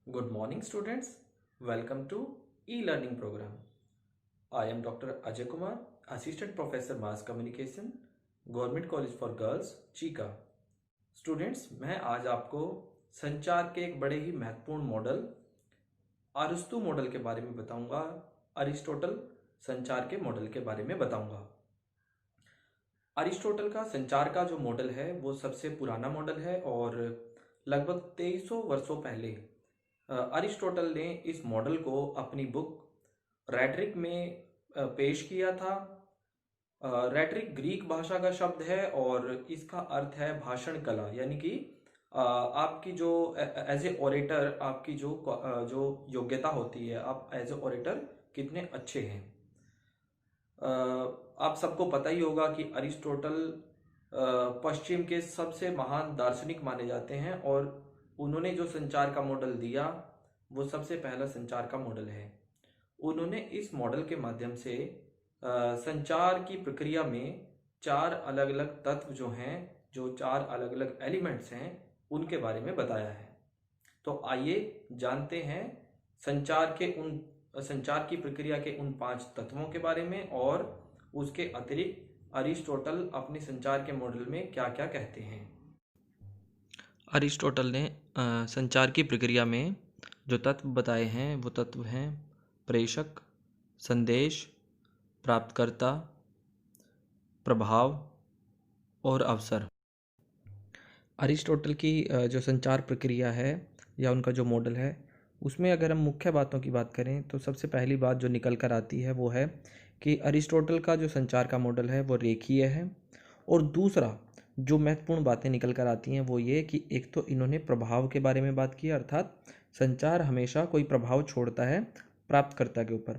Good morning, students. Welcome to e-learning program. I am Dr. Ajay Kumar, Assistant Professor Mass Communication, Government College for Girls, Chica. Students, मैं आज आपको संचार के एक बड़े ही महत्वपूर्ण मॉडल अरिस्तु मॉडल के बारे में बताऊंगा। अरिस्टोटल संचार के मॉडल के बारे में बताऊंगा। अरिस्टोटल का संचार का जो मॉडल है वो सबसे पुराना मॉडल है और लगभग 2300 वर्षों पहले अरिस्टोटल ने इस मॉडल को अपनी बुक रेटरिक में पेश किया था। रेटरिक ग्रीक भाषा का शब्द है और इसका अर्थ है भाषण कला, यानी कि आपकी जो एज ए ओरेटर आपकी जो योग्यता होती है, आप एज ए ओरेटर कितने अच्छे हैं। आप सबको पता ही होगा कि अरिस्टोटल पश्चिम के सबसे महान दार्शनिक माने जाते हैं और उन्होंने जो संचार का मॉडल दिया वो सबसे पहला संचार का मॉडल है। उन्होंने इस मॉडल के माध्यम से संचार की प्रक्रिया में चार अलग अलग तत्व जो हैं, जो चार अलग अलग एलिमेंट्स हैं, उनके बारे में बताया है। तो आइए जानते हैं संचार की प्रक्रिया के उन 5 तत्वों के बारे में और उसके अतिरिक्त अरिस्टोटल अपने संचार के मॉडल में क्या क्या कहते हैं। अरिस्टोटल ने संचार की प्रक्रिया में जो तत्व बताए हैं वो तत्व हैं प्रेषक, संदेश, प्राप्तकर्ता, प्रभाव और अवसर। अरिस्टोटल की जो संचार प्रक्रिया है या उनका जो मॉडल है उसमें अगर हम मुख्य बातों की बात करें तो सबसे पहली बात जो निकल कर आती है वो है कि अरिस्टोटल का जो संचार का मॉडल है वो रेखीय है। और दूसरा जो महत्वपूर्ण बातें निकल कर आती हैं वो ये कि एक तो इन्होंने प्रभाव के बारे में बात की, अर्थात संचार हमेशा कोई प्रभाव छोड़ता है प्राप्तकर्ता के ऊपर।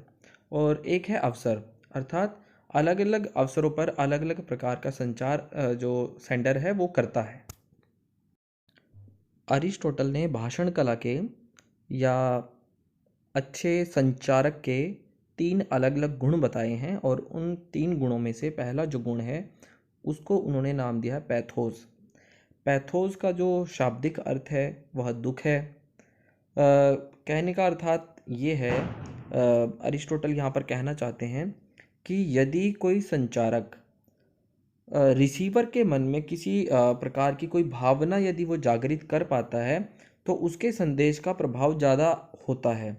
और एक है अवसर, अर्थात अलग अलग अवसरों पर अलग अलग प्रकार का संचार जो सेंडर है वो करता है। अरिस्टोटल ने भाषण कला के या अच्छे संचारक के 3 अलग अलग गुण बताए हैं और उन 3 गुणों में से पहला जो गुण है उसको उन्होंने नाम दिया है पैथोस। पैथोस का जो शाब्दिक अर्थ है वह दुख है। कहने का अर्थात ये है, अरिस्टोटल यहाँ पर कहना चाहते हैं कि यदि कोई संचारक रिसीवर के मन में किसी प्रकार की कोई भावना यदि वो जागृत कर पाता है तो उसके संदेश का प्रभाव ज़्यादा होता है।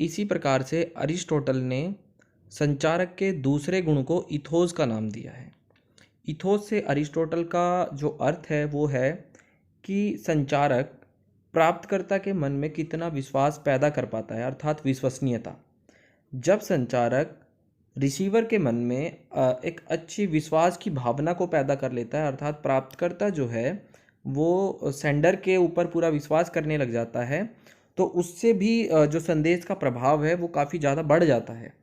इसी प्रकार से अरिस्टोटल ने संचारक के दूसरे गुण को इथोस का नाम दिया है। इथोस से अरिस्टोटल का जो अर्थ है वो है कि संचारक प्राप्तकर्ता के मन में कितना विश्वास पैदा कर पाता है, अर्थात विश्वसनीयता। जब संचारक रिसीवर के मन में एक अच्छी विश्वास की भावना को पैदा कर लेता है, अर्थात प्राप्तकर्ता जो है वो सेंडर के ऊपर पूरा विश्वास करने लग जाता है, तो उससे भी जो संदेश का प्रभाव है वो काफ़ी ज़्यादा बढ़ जाता है।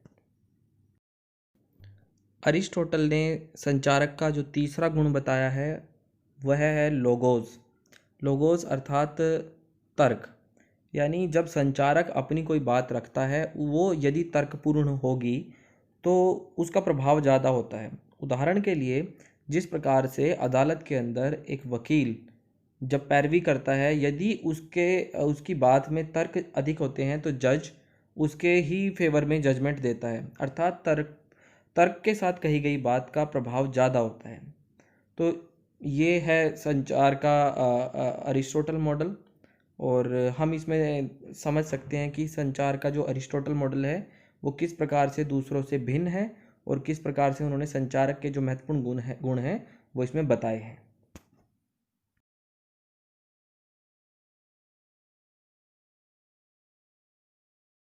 अरिस्टोटल ने संचारक का जो तीसरा गुण बताया है वह है लोगोस। लोगोस अर्थात तर्क, यानी जब संचारक अपनी कोई बात रखता है वो यदि तर्कपूर्ण होगी तो उसका प्रभाव ज़्यादा होता है। उदाहरण के लिए जिस प्रकार से अदालत के अंदर एक वकील जब पैरवी करता है, यदि उसकी बात में तर्क अधिक होते हैं तो जज उसके ही फेवर में जजमेंट देता है, अर्थात तर्क तर्क के साथ कही गई बात का प्रभाव ज़्यादा होता है। तो ये है संचार का अरिस्टोटल मॉडल। और हम इसमें समझ सकते हैं कि संचार का जो अरिस्टोटल मॉडल है वो किस प्रकार से दूसरों से भिन्न है और किस प्रकार से उन्होंने संचारक के जो महत्वपूर्ण गुण हैं वो इसमें बताए हैं।